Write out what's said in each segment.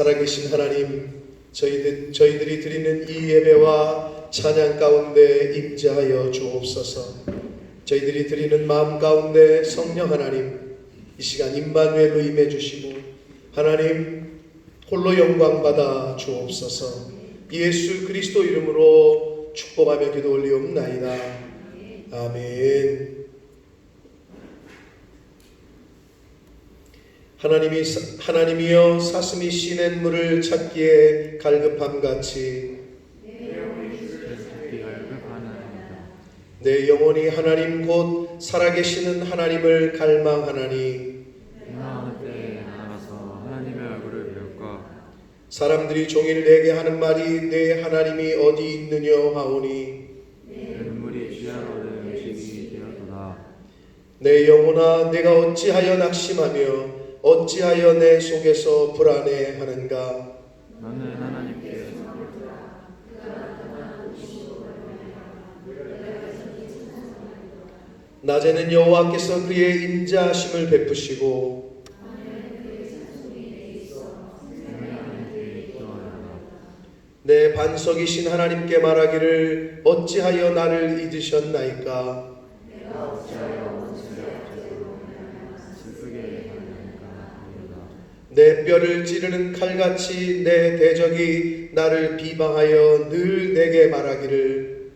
살아계신 하나님, 저희들이 드리는 이 예배와 찬양 가운데 임재하여 주옵소서. 저희들이 드리는 마음 가운데 성령 하나님, 이 시간 임마누엘로 임해 주시고 하나님 홀로 영광 받아 주옵소서. 예수 그리스도 이름으로 축복하며 기도 올리옵나이다. 아멘. 하나님이여 사슴이 씨낸 물을 찾기에 갈급함 같이 내 영혼이 하나님 곧 살아계시는 하나님을 갈망하나니 사람들이 종일 내게 하는 말이 내 하나님이 어디 있느냐 하오니 내 영혼아 내가 어찌하여 낙심하며 어찌하여 내 속에서 불안해하는가. 나는 하나님께 낮에는 여호와께서 그의 인자하심을 베푸시고 내 반석이신 하나님께 말하기를 어찌하여 나를 잊으셨나이까. 내 뼈를 찌르는 칼같이 내 대적이 나를 비방하여 늘 내게 말하기를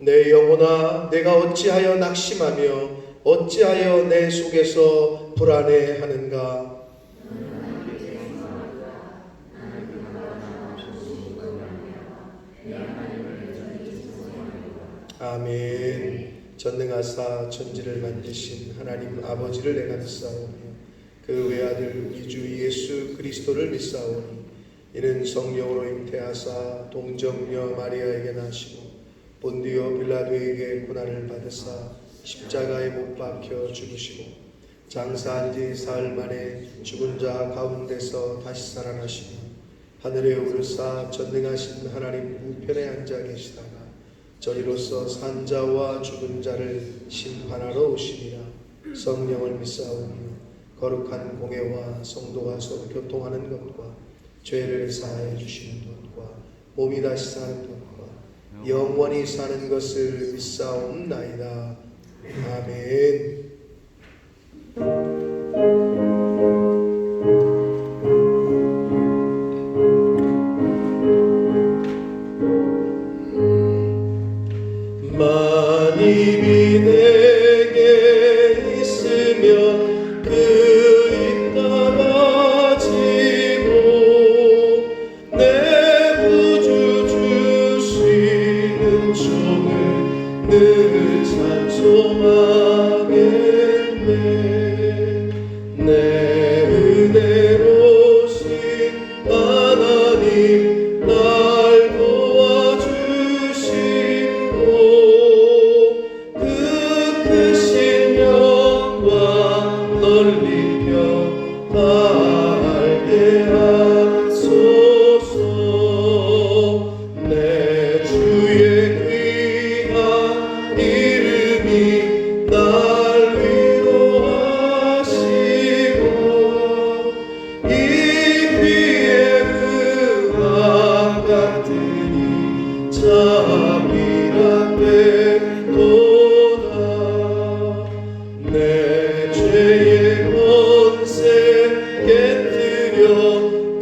내 영혼아 내가 어찌하여 낙심하며 어찌하여 내 속에서 불안해하는가. 아멘. 전능하사 천지를 만드신 하나님 아버지를 내가 믿사오니 그 외아들 우리 주 예수 그리스도를 믿사오니 이는 성령으로 잉태하사 동정녀 마리아에게 나시고 본디오 빌라도에게 고난을 받으사 십자가에 못 박혀 죽으시고 장사한 지 사흘 만에 죽은 자 가운데서 다시 살아나시고 하늘에 오르사 전능하신 하나님 우편에 앉아 계시다가 저리로서 산자와 죽은 자를 심판하러 오시리라. 성령을 믿사오며 거룩한 공회와 성도가 서로 교통하는 것과 죄를 사하여 주시는 것과 몸이 다시 사는 것과 영원히 사는 것을 믿사옵나이다. 아멘. 만입이 내게 있으면 그 있다가 지고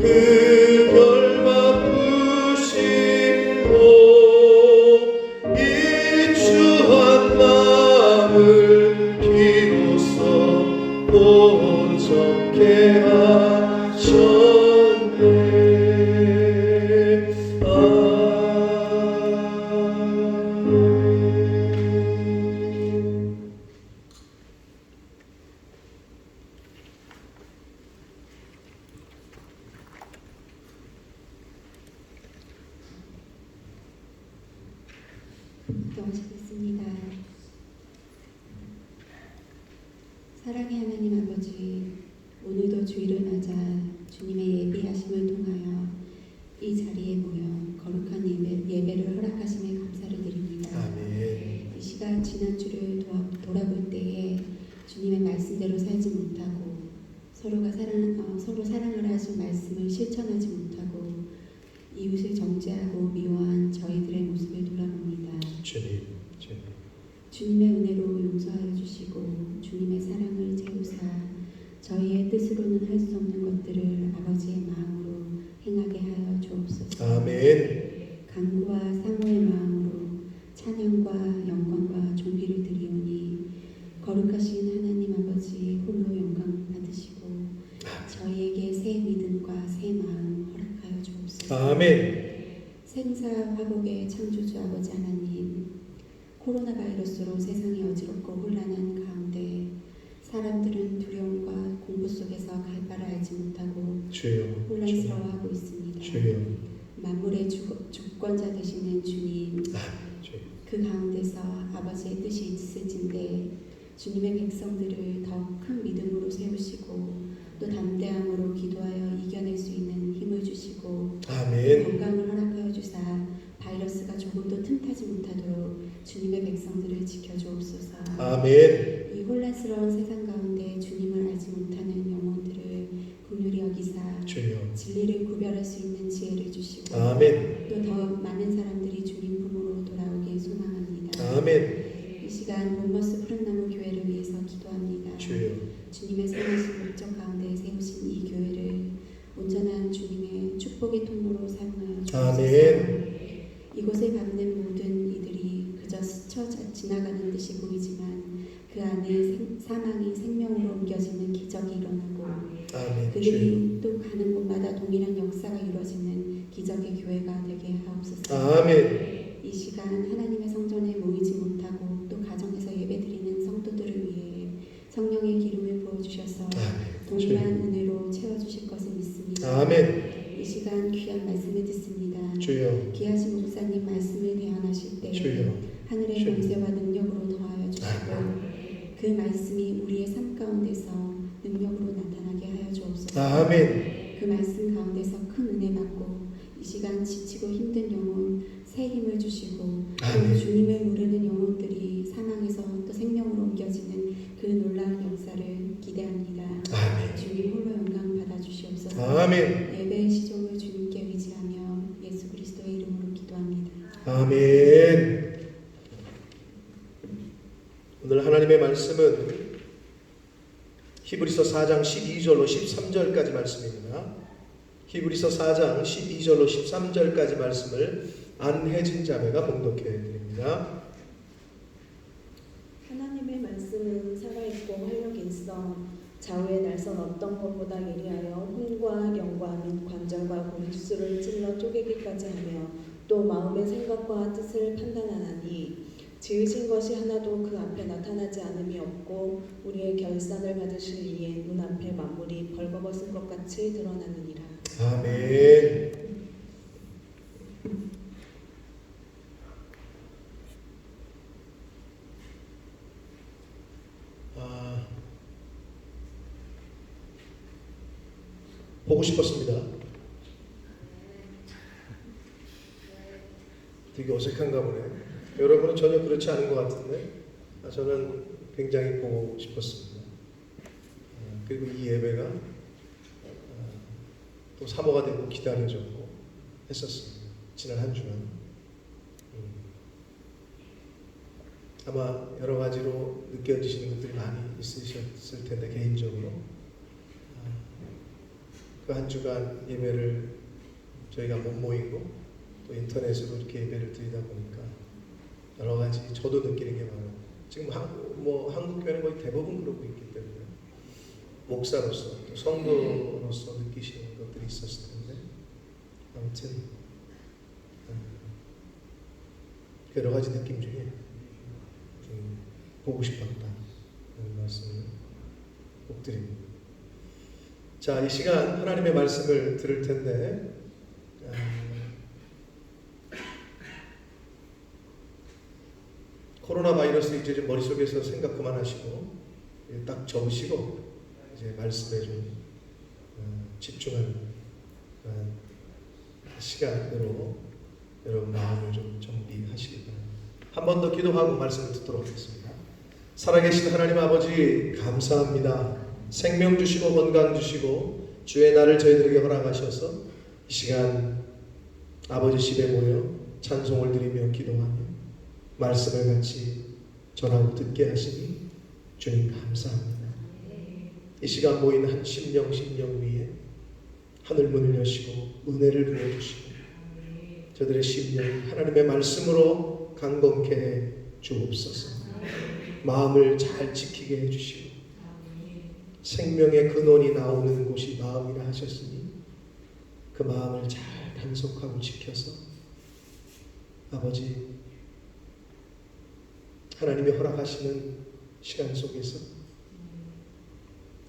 그 별 바쁘시고 이 추한 마음을 비로소 온전케 하셨네. 기도하시겠습니다. 사랑의 하나님 아버지, 오늘도 주일을 맞아 주님의 예비하심을 통하여 이 자리에 모여 거룩한 예배를 허락하심에 감사를 드립니다. 아멘. 이 시간 지난주를 돌아볼 때에 주님의 말씀대로 살지 못하고 서로 사랑을 하신 말씀을 실천하지 못하고 이웃을 정죄하고 미워한 저희들의 모습을 돌아봅니다. 주님. 주님의 은혜로 용서하여 주시고 주님의 사랑을 채우사 저희의 뜻으로는 할 수 없는 것들을 아버지의 마음으로 행하게 하여 주옵소서. 아멘. 간구와 사모의 마음으로 찬양과 영광과 존귀를 드리오니 거룩하신 하나님 아버지 홀로 영광 받으시고 저희에게 새 믿음과 새 마음 허락하여 주옵소서. 아멘. 생사 화복의 창조주 아버지 하나님, 코로나 바이러스로 세상이 어지럽고 혼란한 가운데 사람들은 두려움과 공부 속에서 갈 바를 알지 못하고 주여. 혼란스러워하고 있습니다. 주여. 만물의 주권자 되시는 주님, 주여. 그 가운데서 아버지의 뜻이 있으신데 주님의 백성들을 더 큰 믿음으로 세우시고 또 담대함으로 기도하여 이겨낼 수 있는 힘을 주시고 아멘. 건강을 허락하여 주사 바이러스가 조금도 틈타지 못하도록 주님의 백성들을 지켜주옵소서. 아멘. 이 혼란스러운 세상 가운데 주님을 알지 못하는 영혼들을 긍휼히 여기사 주여. 진리를 구별할 수 있는 지혜를 주시고 아멘. 또 더 많은 사람들이 주님 품으로 돌아오길 소망합니다. 아멘. 이 시간 본머스 푸른나무 교회를 위해서 기도합니다. 주여. 주님의 선하신 목적 가운데 세우신 이 교회를 온전한 주님의 축복의 통로로 사용하여 주옵소서. 아멘. 이곳에 밟는 모든 이들이 그저 스쳐 지나가는 듯이 보이지만 그 안에 사망이 생명으로 옮겨지는 기적이 일어나고 아멘. 주여. 그들이 또 가는 곳마다 동일한 역사가 이루어지는 기적의 교회가 되게 하옵소서. 아멘. 이 시간 하나님의 성전에 모이지 못하고 또 가정에서 예배드리는 성도들을 위해 성령의 기름을 부어주셔서 동일한 은혜로 채워주실 것을 믿습니다. 아멘. 이 시간 귀한 말씀을 듣습니다. 주여. 귀하신 목사님 말씀을 대안하실 때 주여. 하늘의 주여. 권세와 능력으로 더하여 주시고 그 말씀이 우리의 삶 가운데서 능력으로 나타나게 하여 주옵소서. 아멘. 그 말씀 가운데서 큰 은혜 받고 이 시간 지치고 힘든 영혼 새 힘을 주시고 아멘. 또 주님을 모르는 영혼들이 사망에서 또 생명으로 옮겨지는 그 놀라운 역사를 기대합니다. 아멘. 주님 홀로 영광 받아주시옵소서. 아멘. 예배의 시종을 주님께 의지하며 예수 그리스도의 이름으로 기도합니다. 아멘. 오늘 하나님의 말씀은 히브리서 4장 12절로 13절까지 말씀입니다. 히브리서 4장 12절로 13절까지 말씀을 안혜진 자매가 봉독해 드립니다. 하나님의 말씀은 살아있고 활력이 있어 좌우의 날선 어떤 것보다 예리하여 혼과 영과 및 관절과 골수를 찔러 쪼개기까지 하며 또 마음의 생각과 뜻을 판단하나니 지으신 것이 하나도 그 앞에 나타나지 않음이 없고 우리의 결산을 받으실 이에 눈앞에 만물이 벌거벗은 것 같이 드러나느니라. 아멘. 보고 싶었습니다. 되게 어색한가 보네. 여러분은 전혀 그렇지 않은 것 같은데 저는 굉장히 보고 싶었습니다. 그리고 이 예배가 또 사모가 되고 기다려졌고 했었습니다. 지난 한 주간. 아마 여러 가지로 느껴지시는 것들이 많이 있으셨을 텐데 개인적으로 그 한 주간 예배를 저희가 못 모이고 또 인터넷으로 이렇게 예배를 드리다 보니까 여러 가지 저도 느끼는 게 많아요. 지금 한국 교회는 거의 대부분 그러고 있기 때문에 목사로서 또 성도로서 느끼시는 것들이 있었을 텐데 아무튼 여러 가지 느낌 중에 좀 보고 싶었다 하는 말씀을 꼭 드립니다. 자, 이 시간 하나님의 말씀을 들을 텐데 코로나 바이러스 이제 좀 머릿속에서 생각 그만하시고 딱 접으시고 이제 말씀에 좀 집중하는 시간으로 여러분 마음을 좀 정비하시기 바랍니다. 한 번 더 기도하고 말씀을 듣도록 하겠습니다. 살아계신 하나님 아버지 감사합니다. 생명 주시고 건강 주시고 주의 날을 저희들에게 허락하셔서 이 시간 아버지 집에 모여 찬송을 드리며 기도하며 말씀을 같이 전하고 듣게 하시니 주님 감사합니다. 이 시간 모인 한 심령 위에 하늘 문을 여시고 은혜를 부어주시고 저들의 심령이 하나님의 말씀으로 강건케 해 주옵소서. 마음을 잘 지키게 해주시고 생명의 근원이 나오는 곳이 마음이라 하셨으니 그 마음을 잘 단속하고 지켜서 아버지 하나님이 허락하시는 시간 속에서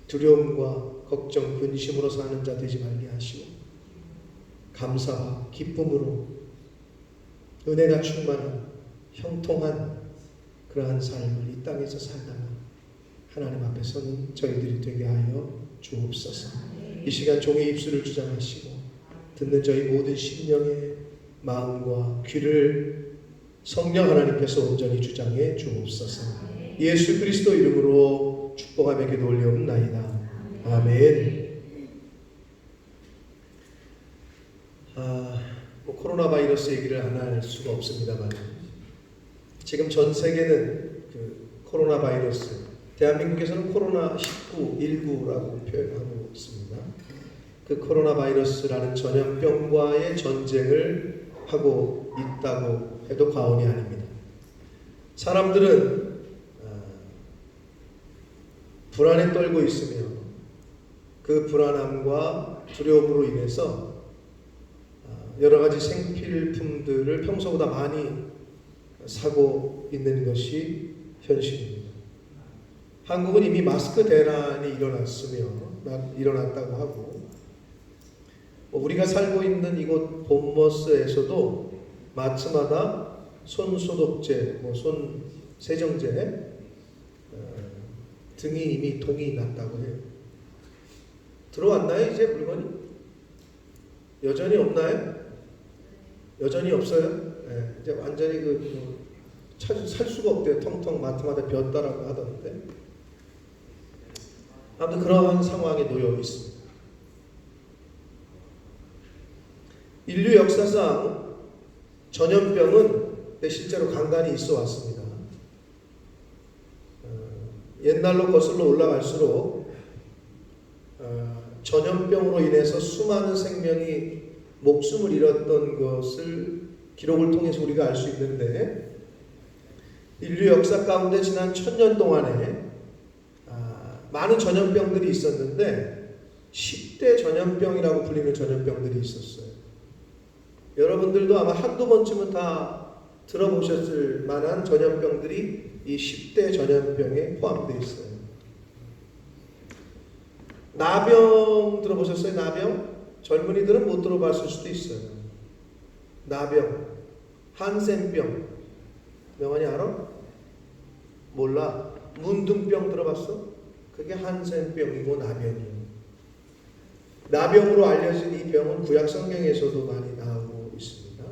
두려움과 걱정, 근심으로 사는 자 되지 말게 하시고 감사와 기쁨으로 은혜가 충만한 형통한 그러한 삶을 이 땅에서 살다가 하나님 앞에 서는 저희들이 되게 하여 주옵소서. 이 시간 종의 입술을 주장하시고 듣는 저희 모든 심령의 마음과 귀를 성령 하나님께서 온전히 주장해 주옵소서. 예수 그리스도 이름으로 축복하며 기도 올려옵나이다. 아멘. 코로나 바이러스 얘기를 안 할 수가 없습니다만 지금 전 세계는 그 코로나 바이러스, 대한민국에서는 코로나19, 19라고 표현하고 있습니다. 그 코로나 바이러스라는 전염병과의 전쟁을 하고 있다고 해도 과언이 아닙니다. 사람들은 불안에 떨고 있으며 그 불안함과 두려움으로 인해서 여러 가지 생필품들을 평소보다 많이 사고 있는 것이 현실입니다. 한국은 이미 마스크 대란이 일어났다고 하고 우리가 살고 있는 이곳 본머스에서도 마트마다 손 소독제, 손 세정제 등이 이미 동이 났다고 해요. 들어왔나요 이제 물건이? 여전히 없나요? 여전히 없어요? 네, 이제 완전히 살 수가 없대요. 텅텅 마트마다 비었다라고 하던데. 아무튼 그러한 상황에 놓여 있습니다. 인류 역사상 전염병은 실제로 간간히 있어 왔습니다. 옛날로 거슬러 올라갈수록 전염병으로 인해서 수많은 생명이 목숨을 잃었던 것을 기록을 통해서 우리가 알 수 있는데 인류 역사 가운데 지난 1000년 동안에 많은 전염병들이 있었는데 10대 전염병이라고 불리는 전염병들이 있었어요. 여러분들도 아마 한두 번쯤은 다 들어보셨을 만한 전염병들이 이 10대 전염병에 포함되어 있어요. 나병 들어보셨어요? 나병? 젊은이들은 못 들어봤을 수도 있어요. 나병, 한센병, 명환이 알아? 몰라. 문둥병 들어봤어? 그게 한센병이고 나병이에요. 나병으로 알려진 이 병은 구약 성경에서도 많이 나오고 있습니다.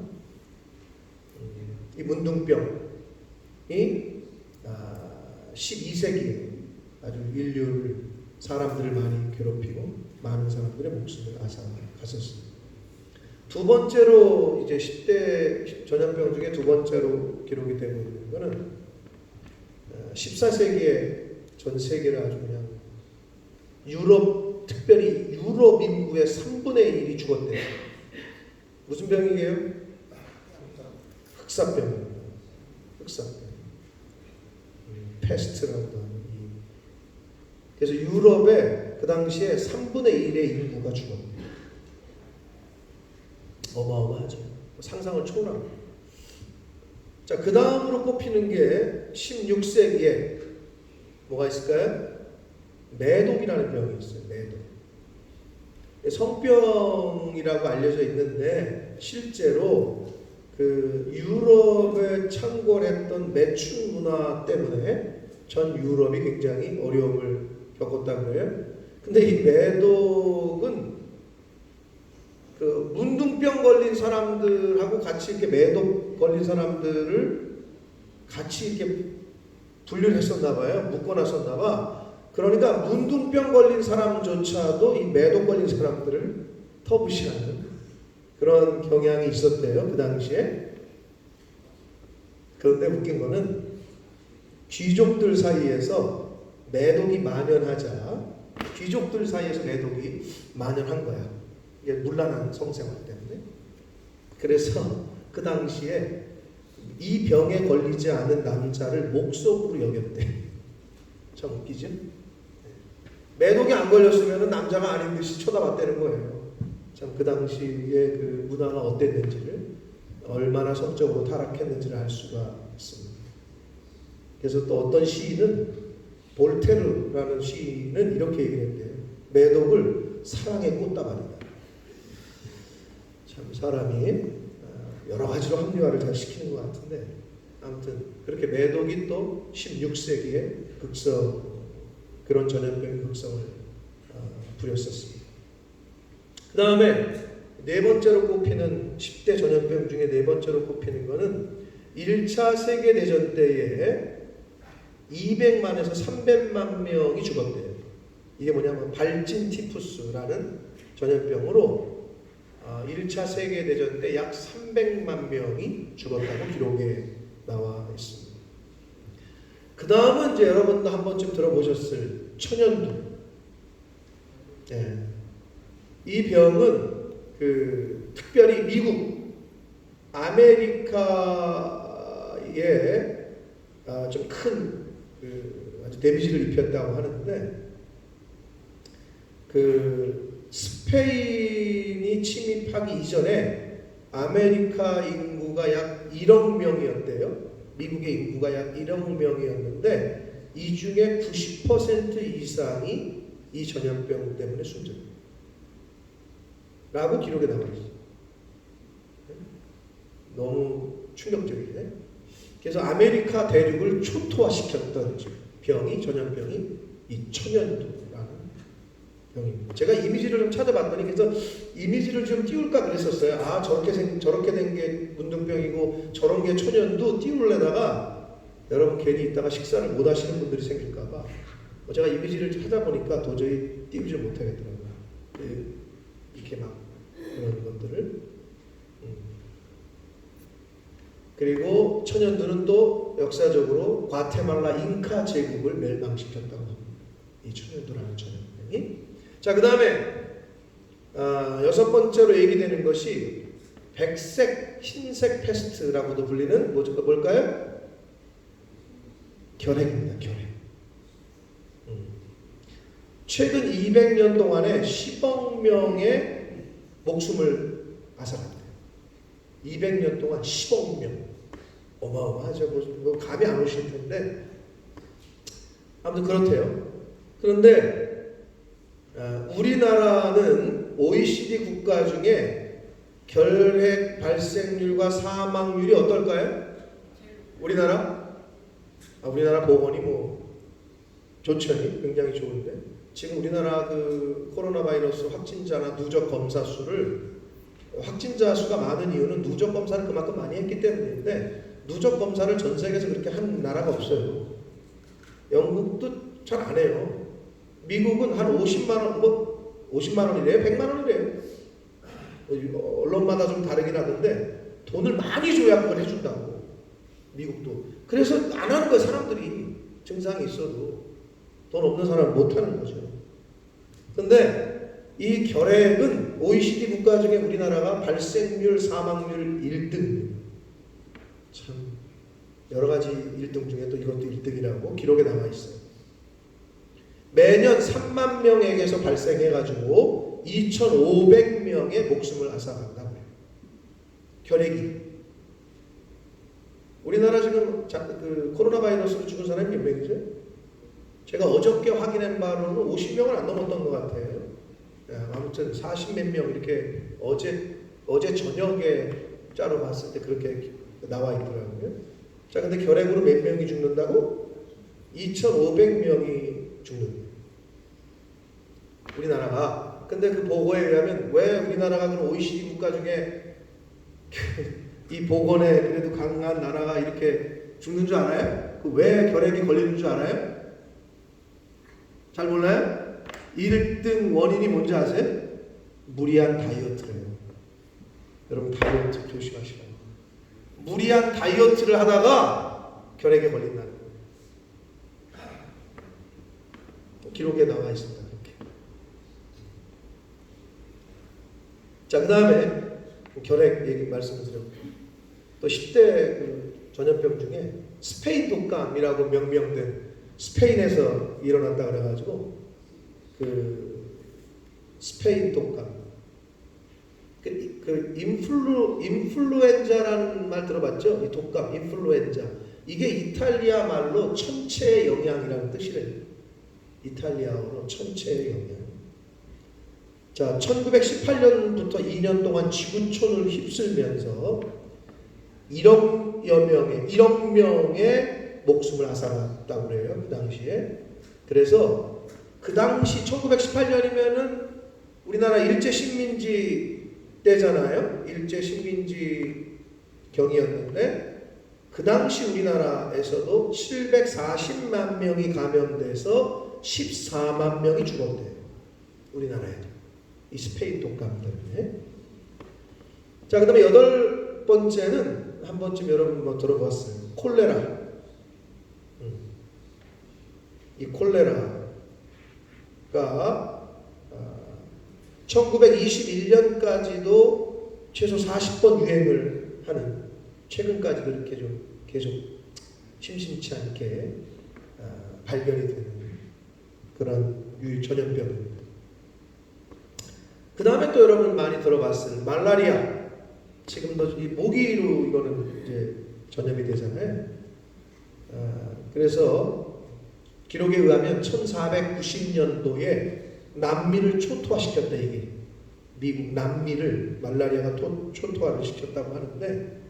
이 문둥병이 12세기에 아주 인류를 사람들을 많이 괴롭히고 많은 사람들의 목숨을 앗아갔었습니다. 두 번째로 이제 10대 전염병 중에 두 번째로 기록이 되고 있는 것은 14세기에 전 세계를 아주 그냥 유럽 특별히 유럽 인구의 3분의 1이 죽었대요. 무슨 병이에요? 흑사병입니다. 흑사병. 패스트라고 하는 이. 그래서 유럽에 그 당시에 3분의 1의 인구가 죽었대요. 어마어마하죠. 상상을 초월합니다. 자, 그 다음으로 꼽히는 게 16세기에 뭐가 있을까요? 매독이라는 병이 있어요. 매독. 성병이라고 알려져 있는데 실제로 그 유럽에 창궐했던 매춘 문화 때문에 전 유럽이 굉장히 어려움을 겪었다고 해요. 근데 이 매독은 그 문둥병 걸린 사람들하고 같이 이렇게 매독 걸린 사람들을 같이 이렇게 분류를 했었나 봐요. 묶어놨었나 봐. 그러니까 문둥병 걸린 사람조차도 이 매독 걸린 사람들을 터부시하는 그런 경향이 있었대요. 그 당시에. 그런데 웃긴 거는 귀족들 사이에서 매독이 만연하자 귀족들 사이에서 매독이 만연한 거야. 이게 문란한 성생활 때문에. 그래서 그 당시에 이 병에 걸리지 않은 남자를 목석으로 여겼대. 참 웃기죠? 매독이 안 걸렸으면 남자가 아닌 듯이 쳐다봤다는 거예요. 참 그 당시에 그 문화가 어땠는지를, 얼마나 성적으로 타락했는지를 알 수가 있습니다. 그래서 또 어떤 시인은, 볼테르라는 시인은 이렇게 얘기했대요. 매독을 사랑의 꽃다발이다. 참 사람이 여러 가지로 합리화를 잘 시키는 것 같은데, 아무튼 그렇게 매독이 또 16세기에 그런 전염병이 극성을 부렸었습니다. 그 다음에 네 번째로 꼽히는 10대 전염병 중에 네 번째로 꼽히는 것은 1차 세계대전 때에 200만에서 300만 명이 죽었대요. 이게 뭐냐면 발진 티푸스라는 전염병으로 1차 세계대전 때 약 300만 명이 죽었다고 기록에 나와 있습니다. 그 다음은 이제 여러분도 한 번쯤 들어보셨을 천연두. 네. 이 병은 특별히 미국, 아메리카에 좀 큰 아주 데미지를 입혔다고 하는데, 스페인이 침입하기 이전에 아메리카 인구가 약 1억 명이었대요. 미국의 인구가 약 1억 명이었는데 이 중에 90% 이상이 이 전염병 때문에 숨졌다 라고 기록에 나와 있어요. 너무 충격적이네. 그래서 아메리카 대륙을 초토화시켰던 전염병이 이 천연두라는 병입니다. 제가 이미지를 좀 찾아봤더니, 그래서 이미지를 좀 띄울까 그랬었어요. 저렇게 된 게 문둥병이고 저런 게 천연두 띄우려다가 여러분 괜히 있다가 식사를 못 하시는 분들이 생길까봐 제가 이미지를 찾아보니까 도저히 띄우지 못하겠더라고요. 이렇게 막 그런 것들을. 그리고 천연두는 또 역사적으로 과테말라 잉카 제국을 멸망시켰다고 합니다. 이 천연두라는 전염병이. 자, 그 다음에 여섯 번째로 얘기되는 것이 백색, 흰색 패스트라고도 불리는 뭘까요? 결핵입니다. 결핵. 최근 200년 동안에 10억 명의 목숨을 앗아갔대요. 200년 동안 10억 명. 어마어마하죠. 뭐 감이 안 오실 텐데 아무튼 그렇대요. 그런데 우리나라는 OECD 국가 중에 결핵 발생률과 사망률이 어떨까요? 우리나라 보건이 좋죠. 굉장히 좋은데 지금 우리나라 코로나 바이러스 확진자나 누적 검사 수를, 확진자 수가 많은 이유는 누적 검사를 그만큼 많이 했기 때문인데, 누적 검사를 전 세계에서 그렇게 한 나라가 없어요. 영국도 잘 안 해요. 미국은 한 50만 원, 50만 원이래요? 100만 원이래요. 언론마다 좀 다르긴 하던데 돈을 많이 줘야 그걸 해준다고. 미국도. 그래서 안 하는 거예요. 사람들이 증상이 있어도 돈 없는 사람은 못 하는 거죠. 근데 이 결핵은 OECD 국가 중에 우리나라가 발생률, 사망률 1등. 참 여러 가지 1등 중에 또 이것도 1등이라고 기록에 나와 있어요. 매년 3만 명에게서 발생해가지고 2,500명의 목숨을 앗아간다고 해요. 결핵이. 우리나라 지금 코로나 바이러스로 죽은 사람이 몇 명이죠? 제가 어저께 확인한 바로는 50명은 안 넘었던 것 같아요. 아무튼 40몇 명 이렇게 어제 저녁에 짜로 봤을 때 그렇게 나와 있더라고요. 자, 근데 결핵으로 몇 명이 죽는다고? 2,500명이 죽는. 우리나라가. 근데 그 보고에 의하면 왜 우리나라가 그런 OECD 국가 중에 이 보건에 그래도 강한 나라가 이렇게 죽는 줄 알아요? 왜 결핵이 걸리는 줄 알아요? 잘 몰라요? 1등 원인이 뭔지 아세요? 무리한 다이어트래요. 여러분 다이어트 조심하시라고. 무리한 다이어트를 하다가 결핵에 걸린다는 거예요. 기록에 나와 있습니다. 이렇게. 자, 그 다음에 결핵 얘기 말씀드렸고 또 10대 그 전염병 중에 스페인 독감이라고 명명된 스페인에서 일어났다 그래가지고 그 스페인 독감 그 인플루엔자라는 말 들어봤죠? 이 독감 인플루엔자 이게 이탈리아 말로 천체의 영향이라는 뜻이래요. 이탈리아어로 천체의 영향. 자, 1918년부터 2년 동안 지구촌을 휩쓸면서 1억 명의 목숨을 앗아갔다고 그래요. 그 당시에. 그래서 그 당시 1918년이면은 우리나라 일제 식민지 때잖아요. 일제 식민지 경이었는데 그 당시 우리나라에서도 740만 명이 감염돼서 14만 명이 죽었대요. 우리나라에도. 이 스페인 독감 때문에. 자, 그 다음에 8번째는 한 번쯤 여러분 뭐 들어봤어요. 콜레라. 이 콜레라가 1921년까지도 최소 40번 유행을 하는 최근까지도 이렇게 좀 계속 심심치 않게 발견이 되는 그런 전염병입니다. 그 다음에 또 여러분 많이 들어봤을 말라리아. 지금도 이 모기로 이거는 이제 전염이 되잖아요. 그래서 기록에 의하면 1490년도에 남미를 초토화시켰다 이게. 미국 남미를 말라리아가 초토화를 시켰다고 하는데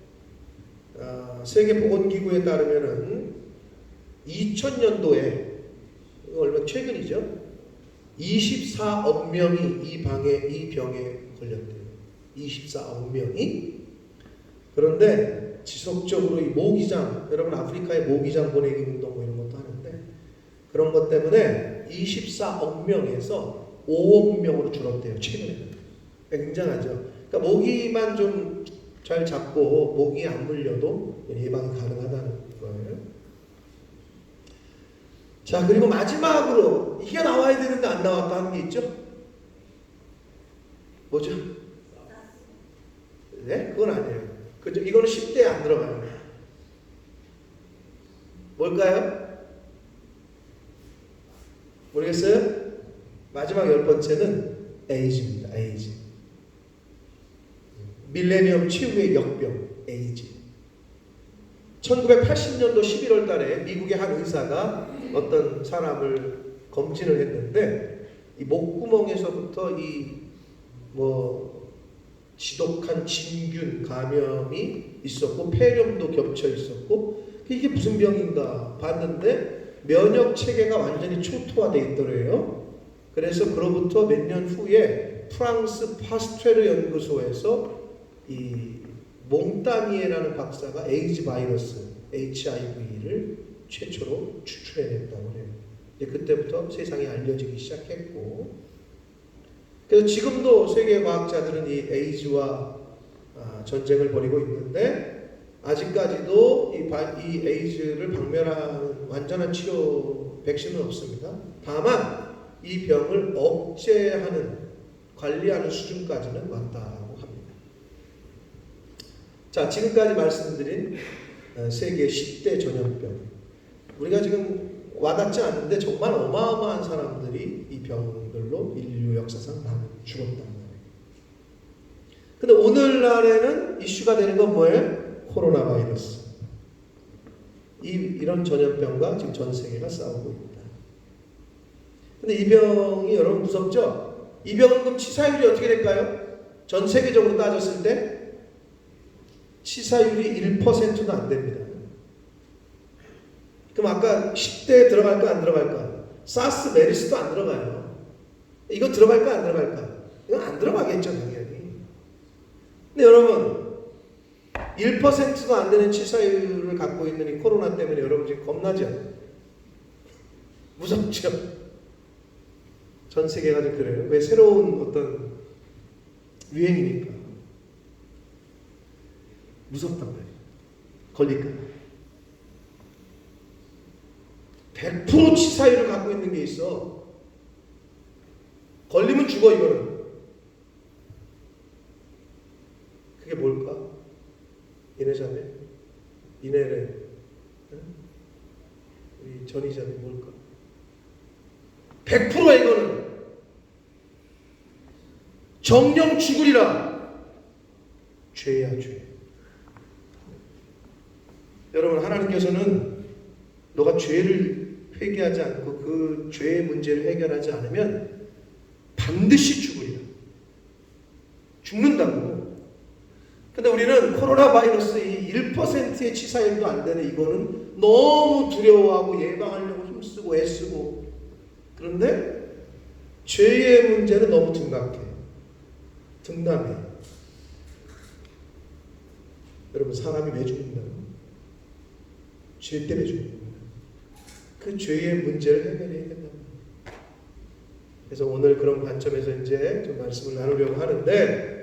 세계보건기구에 따르면은 2000년도에 얼마 최근이죠. 24억 명이 이 병에 걸렸대요. 24억 명이. 그런데 지속적으로 이 모기장, 여러분 아프리카에 모기장 보내기 운동 뭐 이런 것도 하는데 그런 것 때문에 24억 명에서 5억 명으로 줄었대요. 최근에는. 굉장하죠. 그러니까 모기만 좀 잘 잡고 모기에 안 물려도 예방이 가능하다는 거예요. 자, 그리고 마지막으로 이게 나와야 되는데 안 나왔다 하는 게 있죠? 뭐죠? 네? 그건 아니에요. 그죠? 이거는 10대에 안 들어가요. 뭘까요? 모르겠어요? 마지막 10번째는 에이즈입니다. 에이즈. 밀레니엄 치유의 역병, 에이즈. 1980년도 11월 달에 미국의 한 의사가 어떤 사람을 검진을 했는데 이 목구멍에서부터 이 지독한 진균 감염이 있었고 폐렴도 겹쳐 있었고 이게 무슨 병인가 봤는데 면역 체계가 완전히 초토화돼 있더래요. 그래서 그로부터 몇 년 후에 프랑스 파스테르 연구소에서 이 몽따니에라는 박사가 에이즈 바이러스 HIV를 최초로 추출해냈다고 해요. 그때부터 세상에 알려지기 시작했고, 그래서 지금도 세계 과학자들은 이 에이즈와 전쟁을 벌이고 있는데 아직까지도 이 에이즈를 박멸하는 완전한 치료 백신은 없습니다. 다만 이 병을 억제하는, 관리하는 수준까지는 왔다고 합니다. 자, 지금까지 말씀드린 세계 10대 전염병, 우리가 지금 와닿지 않는데 정말 어마어마한 사람들이 이 병들로 인류 역사상 많이 죽었단 말이에요. 근데 오늘날에는 이슈가 되는 건 뭐예요? 코로나 바이러스. 이런 전염병과 지금 전 세계가 싸우고 있다. 근데 이 병이 여러분 무섭죠? 이 병은 그럼 치사율이 어떻게 될까요? 전 세계적으로 따졌을 때 치사율이 1%도 안 됩니다. 그럼 아까 10대에 들어갈까 안 들어갈까? 사스 메르스도 안 들어가요. 이거 들어갈까 안 들어갈까? 이건 안 들어가겠죠, 당연히. 근데 여러분 1%도 안 되는 치사율을 갖고 있는 이 코로나 때문에 여러분 지금 겁나죠? 무섭죠? 전 세계가 좀 그래요. 왜? 새로운 어떤 유행이니까. 무섭단 말이에요. 걸릴까? 100% 치사율을 갖고 있는 게 있어. 걸리면 죽어, 이거는. 그게 뭘까? 이내자매? 이내래? 우리 전이자매 뭘까? 100%야 이거는. 정령 죽으리라. 죄야, 죄. 여러분, 하나님께서는 너가 죄를 회개하지 않고 그 죄의 문제를 해결하지 않으면 반드시 죽으리라. 죽는다고. 근데 우리는 코로나 바이러스 이 1%의 치사율도 안 되는 이거는 너무 두려워하고 예방하려고 힘쓰고 애쓰고, 그런데 죄의 문제는 너무 등담해. 여러분, 사람이 왜 죽는다고? 죄 때문에 죽는 겁니다. 그 죄의 문제를 해결해야 된답니다. 그래서 오늘 그런 관점에서 이제 좀 말씀을 나누려고 하는데,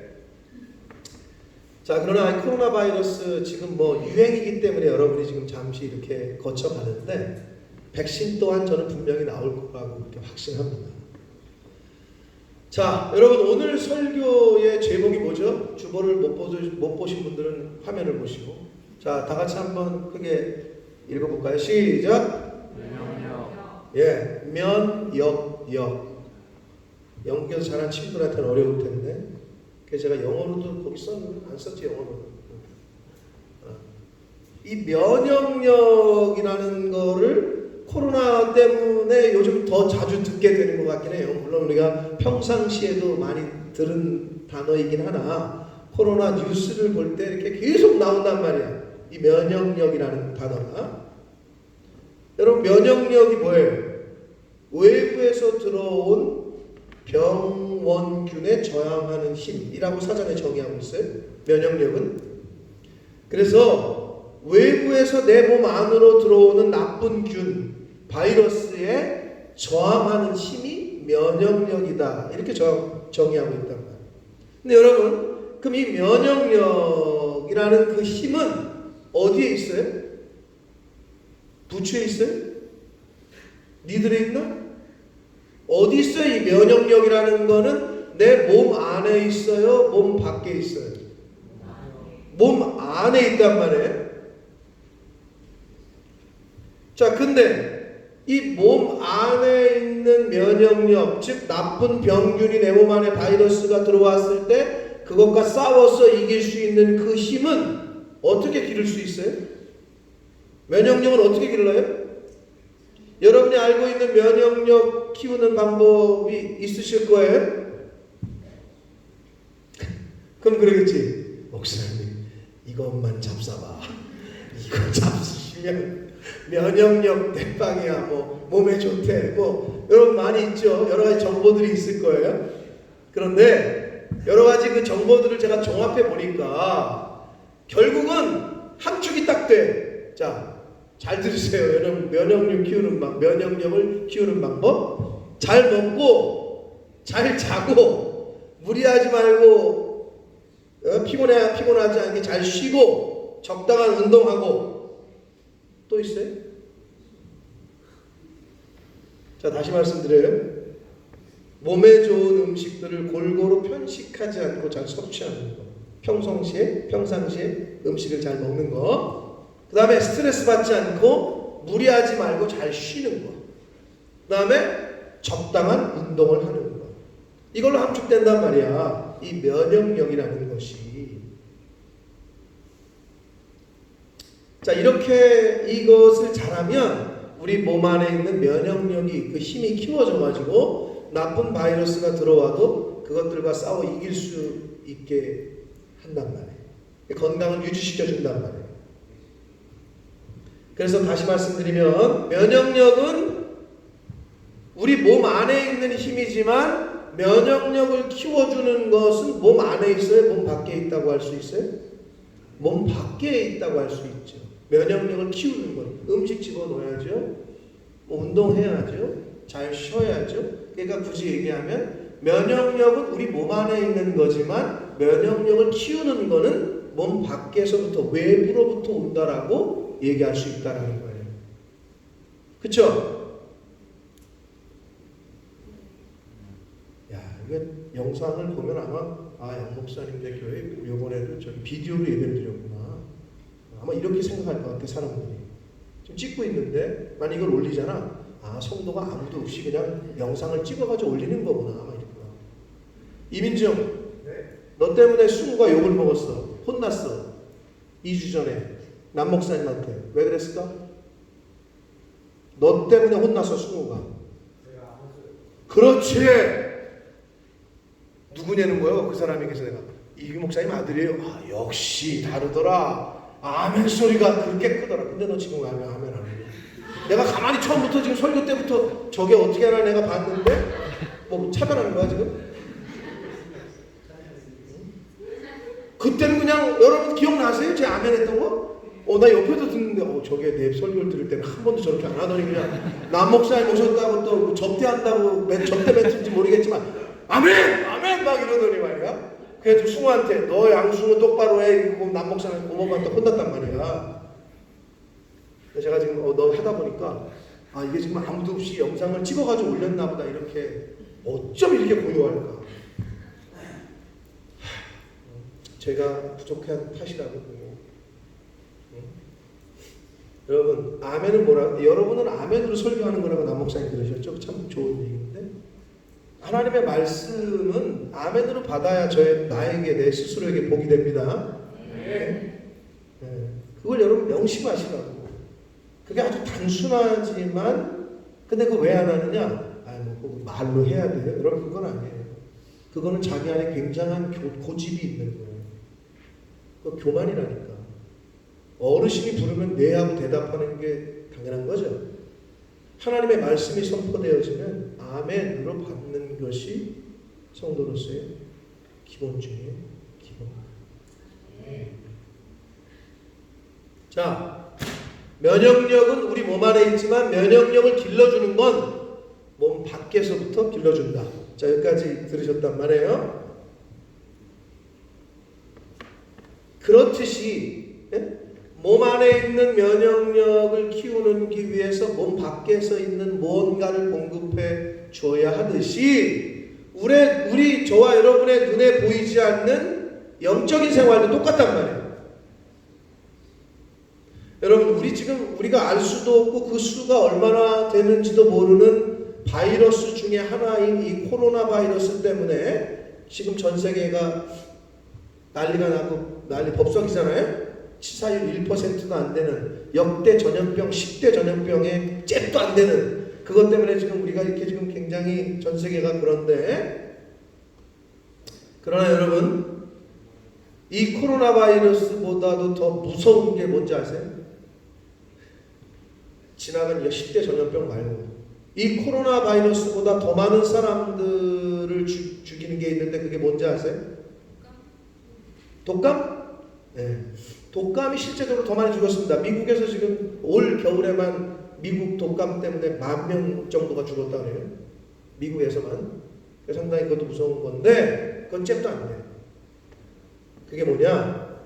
자, 그러나 코로나 바이러스 지금 뭐 유행이기 때문에 여러분이 지금 잠시 이렇게 거쳐가는데, 백신 또한 저는 분명히 나올 거라고 그렇게 확신합니다. 자, 여러분, 오늘 설교의 제목이 뭐죠? 주보를 못 보신 분들은 화면을 보시고, 자, 다 같이 한번 크게 읽어볼까요? 시작. 면역. 예, 면역력. 영국에서 자란 친구들한테는 어려울 텐데, 그래서 제가 영어로도 거기 안 썼지, 영어로. 이 면역력이라는 거를 코로나 때문에 요즘 더 자주 듣게 되는 것 같긴 해요. 물론 우리가 평상시에도 많이 들은 단어이긴 하나, 코로나 뉴스를 볼 때 이렇게 계속 나온단 말이야. 이 면역력이라는 단어가. 여러분, 면역력이 뭐예요? 외부에서 들어온 병원균에 저항하는 힘이라고 사전에 정의하고 있어요. 면역력은. 그래서 외부에서 내 몸 안으로 들어오는 나쁜 균, 바이러스에 저항하는 힘이 면역력이다. 이렇게 정의하고 있단 말이에요. 근데 여러분, 그럼 이 면역력이라는 그 힘은 어디에 있어요? 부추에 있어요? 니들에 있나? 어디 있어요? 이 면역력이라는 거는 내 몸 안에 있어요? 몸 밖에 있어요? 몸 안에 있단 말이에요. 자, 근데 이 몸 안에 있는 면역력, 즉 나쁜 병균이 내 몸 안에 바이러스가 들어왔을 때 그것과 싸워서 이길 수 있는 그 힘은 어떻게 기를 수 있어요? 면역력은 어떻게 길러요? 여러분이 알고 있는 면역력 키우는 방법이 있으실 거예요? 그럼 그러겠지. 목사님, 이것만 잡숴봐. 이거 잡수시면 면역력 대빵이야. 뭐 몸에 좋대. 뭐 여러분 많이 있죠. 여러 가지 정보들이 있을 거예요. 그런데 여러 가지 그 정보들을 제가 종합해 보니까 결국은 함축이 딱 돼. 자, 잘 들으세요. 여러분, 면역력을 키우는 방법. 잘 먹고, 잘 자고, 무리하지 말고, 피곤하지 않게 잘 쉬고, 적당한 운동하고. 또 있어요? 자, 다시 말씀드려요. 몸에 좋은 음식들을 골고루 편식하지 않고 잘 섭취하는 것. 평상시에 음식을 잘 먹는 것. 그 다음에 스트레스 받지 않고 무리하지 말고 잘 쉬는 것. 그 다음에 적당한 운동을 하는 것. 이걸로 함축된단 말이야. 이 면역력이라는 것이. 자, 이렇게 이것을 잘하면 우리 몸 안에 있는 면역력이 그 힘이 키워져 가지고 나쁜 바이러스가 들어와도 그것들과 싸워 이길 수 있게 한단 말이에요. 건강을 유지시켜 준단 말이에요. 그래서 다시 말씀드리면 면역력은 우리 몸 안에 있는 힘이지만 면역력을 키워주는 것은 몸 안에 있어요? 몸 밖에 있다고 할 수 있어요? 몸 밖에 있다고 할 수 있죠. 면역력을 키우는 것. 음식 집어넣어야죠. 운동해야죠. 잘 쉬어야죠. 그러니까 굳이 얘기하면 면역력은 우리 몸 안에 있는 거지만 면역력을 키우는 거는 몸 밖에서부터 외부로부터 온다라고 얘기할 수 있다라는 거예요. 그렇죠? 야, 이거 영상을 보면 아마 양 목사님들 교회 요번에도 저 비디오로 예배를 드렸구나. 아마 이렇게 생각할 것 같아 사람들이. 지금 찍고 있는데 만약 이걸 올리잖아. 성도가 아무도 없이 그냥 영상을 찍어가지고 올리는 거구나. 아마 이렇구나. 이민정, 너 때문에 승우가 욕을 먹었어. 혼났어. 2주 전에 남 목사님한테. 왜 그랬을까? 너 때문에 혼났어 승우가. 그렇지. 누구냐는 거예요? 그 사람에게서 내가 이 목사님 아들이에요. 역시 다르더라. 아멘 소리가 그렇게 크더라. 근데 너 지금 아멘 안 해. 내가 가만히 처음부터 지금 설교 때부터 저게 어떻게 하나 내가 봤는데 뭐 차별하는 거야 지금? 그때는 그냥 여러분 기억나세요? 제 아멘 했던 거? 나 옆에도 듣는데 저게 내 설교를 들을 때는 한 번도 저렇게 안 하더니 그냥 남 목사님 오셨다고 또 접대한다고 접대 멘트인지 모르겠지만 아멘! 아멘! 막 이러더니 말이야. 그래서 승우한테 너 양승우 똑바로 해. 남 목사님 고모한테 혼났단 말이야. 제가 지금 너 하다 보니까 이게 지금 아무도 없이 영상을 찍어가지고 올렸나 보다. 이렇게 어쩜 이렇게 고요할까. 제가 부족한 탓이라고. 여러분 아멘은 뭐라고? 여러분은 아멘으로 설교하는 거라고 남 목사님 들으셨죠? 참 좋은 얘기인데 하나님의 말씀은 아멘으로 받아야 나에게 내 스스로에게 복이 됩니다. 그걸 여러분 명심하시라고. 그게 아주 단순하지만 근데 그거 왜 안 하느냐? 뭐 말로 해야 돼요. 여러분 그건 아니에요. 그거는 자기 안에 굉장한 고집이 있는 거예요. 그거 교만이라니까. 어르신이 부르면 네 하고 대답하는 게 당연한 거죠. 하나님의 말씀이 선포되어지면 아멘으로 받는 것이 성도로서의 기본 중에 기본. 자, 면역력은 우리 몸 안에 있지만 면역력을 길러주는 건 몸 밖에서부터 길러준다. 자, 여기까지 들으셨단 말이에요. 그렇듯이 몸 안에 있는 면역력을 키우기 위해서 몸 밖에서 있는 무언가를 공급해 줘야 하듯이 우리 저와 여러분의 눈에 보이지 않는 영적인 생활도 똑같단 말이에요. 여러분 우리가 알 수도 없고 그 수가 얼마나 되는지도 모르는 바이러스 중에 하나인 이 코로나 바이러스 때문에 지금 전 세계가 난리가 나고 난리 법석이잖아요. 치사율 1%도 안 되는 역대 전염병, 10대 전염병에 잽도 안 되는 그것 때문에 지금 우리가 이렇게 지금 굉장히 전 세계가 그런데 그러나 여러분 이 코로나 바이러스보다도 더 무서운 게 뭔지 아세요? 지나간 10대 전염병 말고 이 코로나 바이러스보다 더 많은 사람들을 죽이는 게 있는데 그게 뭔지 아세요? 독감? 네. 독감이 실제적으로 더 많이 죽었습니다. 미국에서 지금 올 겨울에만 미국 독감 때문에 10,000명 정도가 죽었다고 해요. 미국에서만. 상당히 그것도 무서운 건데 그건 잽도 안 돼요. 그게 뭐냐?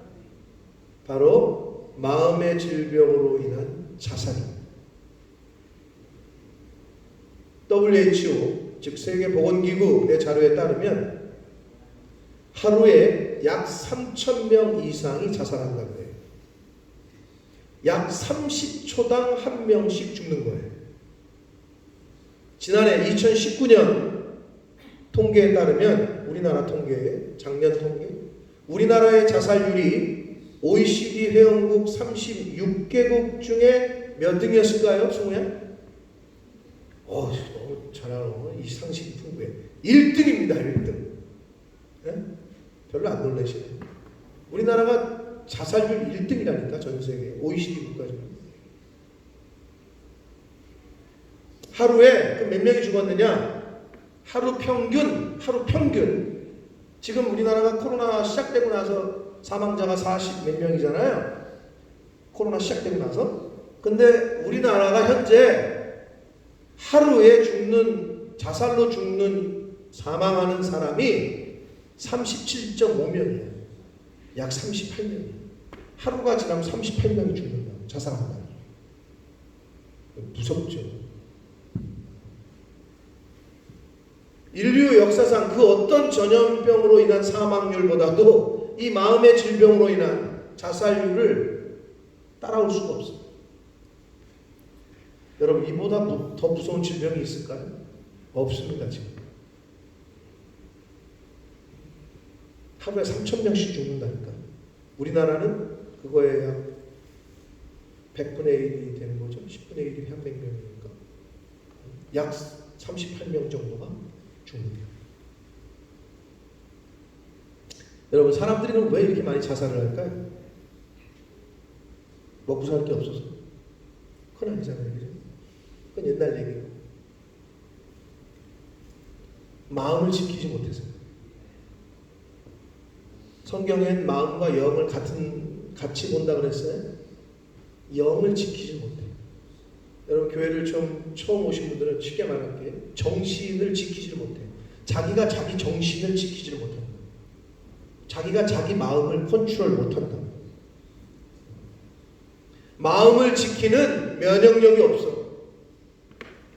바로 마음의 질병으로 인한 자살입니다. WHO 즉 세계보건기구의 자료에 따르면 하루에 약 3,000명 이상이 자살한다고 해요. 약 30초당 1명씩 죽는 거예요. 지난해 2019년 통계에 따르면 우리나라 통계, 작년 통계, 우리나라의 자살률이 OECD 회원국 36개국 중에 몇 등이었을까요, 승우야? 너무 잘하노. 이 상식이 풍부해. 1등입니다, 1등. 네? 별로 안 놀라시네. 우리나라가 자살률 1등이라니까, 전 세계 OECD 국가 중에. 하루에 몇 명이 죽었느냐? 하루 평균 지금 우리나라가 코로나 시작되고 나서 사망자가 40 몇 명이잖아요. 코로나 시작되고 나서. 근데 우리나라가 현재 하루에 자살로 죽는, 사망하는 사람이 37.5명이에요. 약 38명이에요. 하루가 지나면 38명이 죽는다. 자살한다. 무섭죠. 인류 역사상 그 어떤 전염병으로 인한 사망률보다도 이 마음의 질병으로 인한 자살률을 따라올 수가 없어요. 여러분, 이보다 더 무서운 질병이 있을까요? 없습니다. 지금 하루에 3,000명씩 죽는다니까. 우리나라는 그거에 약 100분의 1이 되는 거죠. 10분의 1이 한 100명이니까 약 38명 정도가 죽는다. 여러분, 사람들이 왜 이렇게 많이 자살을 할까요? 먹고 살 게 없어서. 그건 아니잖아요. 그죠? 그건 옛날 얘기고. 마음을 지키지 못해서. 성경엔 마음과 영을 같이 본다 그랬어요. 영을 지키지 못해. 여러분, 교회를 처음 오신 분들은 쉽게 말할게요. 정신을 지키지 못해. 자기가 자기 정신을 지키지 못한다. 자기가 자기 마음을 컨트롤 못한다. 마음을 지키는 면역력이 없어.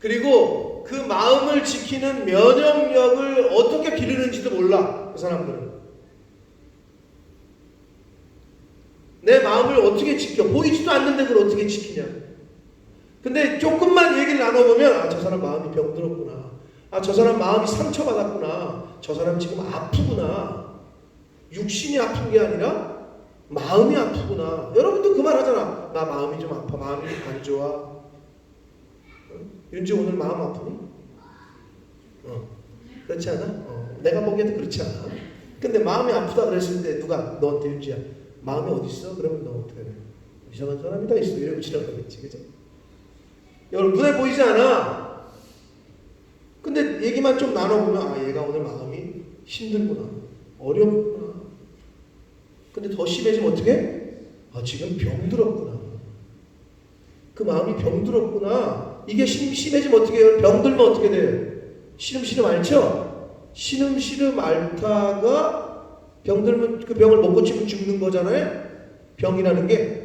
그리고 그 마음을 지키는 면역력을 어떻게 기르는지도 몰라. 그 사람들은. 내 마음을 어떻게 지켜? 보이지도 않는데 그걸 어떻게 지키냐? 근데 조금만 얘기를 나눠보면, 저 사람 마음이 병들었구나. 저 사람 마음이 상처받았구나. 저 사람 지금 아프구나. 육신이 아픈 게 아니라 마음이 아프구나. 여러분도 그 말 하잖아. 나 마음이 좀 아파. 마음이 안 좋아. 윤지 오늘 마음 아프니? 그렇지 않아? 내가 보기에도 그렇지 않아. 근데 마음이 아프다 그랬을 때 누가 너한테 윤지야, 마음이 어디 있어? 그러면 너 어떻게 해? 이상한 사람이 다 있어. 이러고 지나가겠지. 그죠? 여러분, 눈에 보이지 않아. 근데 얘기만 좀 나눠보면, 얘가 오늘 마음이 힘들구나. 어렵구나. 근데 더 심해지면 어떻게 해? 지금 병들었구나. 그 마음이 병들었구나. 이게 심해지면 어떻게 해요? 병들면 어떻게 돼요? 시름시름 앓죠? 시름시름 앓다가 병들면 그 병을 못 고치면 죽는 거잖아요. 병이라는 게